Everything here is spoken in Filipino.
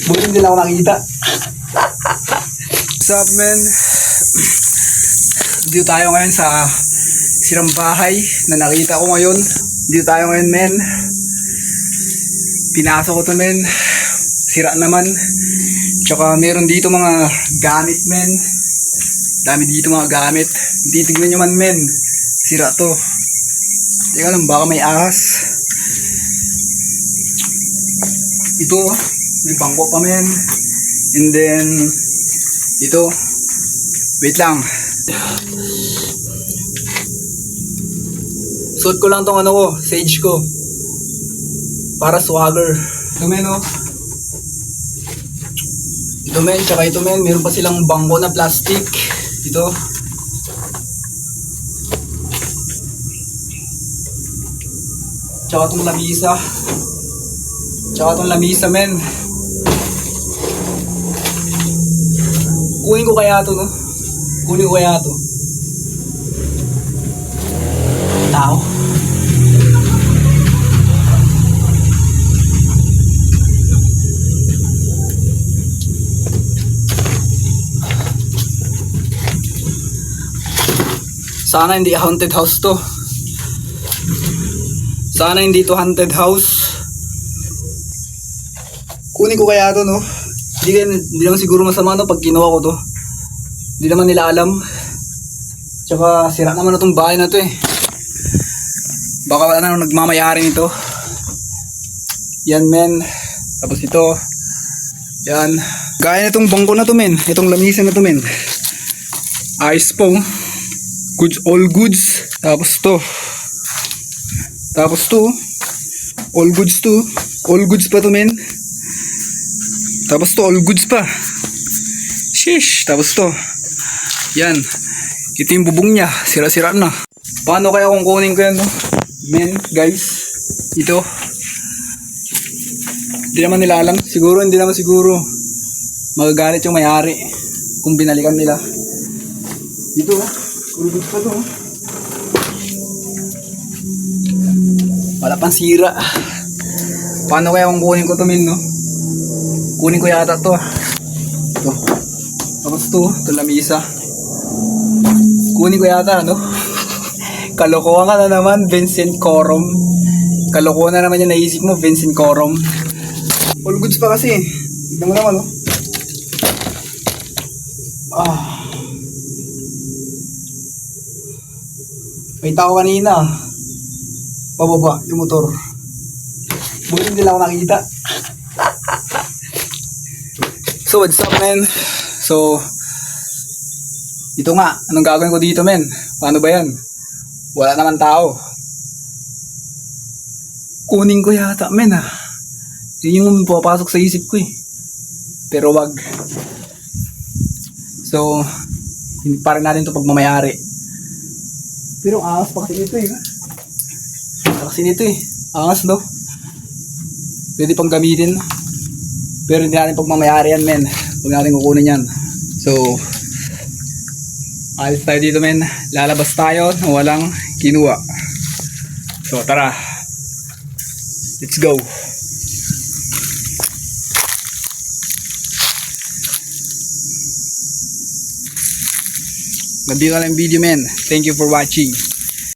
Buti hindi lang ako nakita. What's up, men? Dito tayo ngayon sa sirang bahay na nakita ko ngayon. Dito tayo ngayon, men. Pinasok ko to, men. Sira naman. Tsaka meron dito mga gamit, men. Dami dito mga gamit. Titignan nyo man, men. Sira to. Teka lang, baka may ahas. Ito, may bangko pa, men. And then ito, wait lang. Suot ko lang tong ano ko, sage ko. Para swagger. Ito, men, oh. Ito, men, tsaka ito, men. Meron pa silang bangko na plastic. Ito. Tsaka itong lamisa. Tsaka itong lamisa, men. Kunin ko kaya ito, no? Kunin ko kaya ito. Tao. Sana hindi haunted house to. Sana hindi to haunted house. Kunin ko kaya ito, no? Hindi naman siguro masama, no, pag kinuha ko to. Hindi naman nila alam. Tsaka sira naman na itong bahay na to, eh. Baka wala na nagmamayari nito. Yan, men. Tapos ito. Yan. Gaya na itong bangko na to, men. Itong lamisa na to, men. Ayos po. Goods, all goods. Tapos to. Tapos to. All goods to. All goods pa to, men. Tapos to, all goods pa. Sheesh. Tapos to. Yan. Ito yung bubong niya. Sira-sira na. Paano kaya kung kunin ko yan, no? Men, guys. Ito. Hindi naman nila alam. Siguro, hindi naman siguro magagalit yung may-ari kung binalikan nila. Ito, all goods pa to. Wala pang sira. Paano kaya kung kunin ko to, men, no? Kunin ko yata to. Ito. Tapos to lamisa. Kunin ko yata, no? Kalokohan ka na naman, Vincent Corom. Kalokohan na naman yung naisip mo, Vincent Corom. All goods pa kasi. Tignan mo naman, no? May tao kanina. Pababa yung motor. Buti hindi lang ako nakita. So what's up, men? So ito nga, anong gagawin ko dito, men? Paano ba yan? Wala naman tao. Kunin ko yata, men, ah. Yun yung pupasok sa isip ko, eh. Pero wag. So hindi pa rin natin ito pagmamayari. Pero angas pa kasi nito, eh. Kasi nito, eh. Angas, no? Pwede pang gamitin. Pero hindi natin pagmamayari yan, men. Huwag natin kukunin yan. So alis tayo dito, men. Lalabas tayo na walang kinuha. So tara, let's go. Nandito na lang yung video, men. Thank you for watching.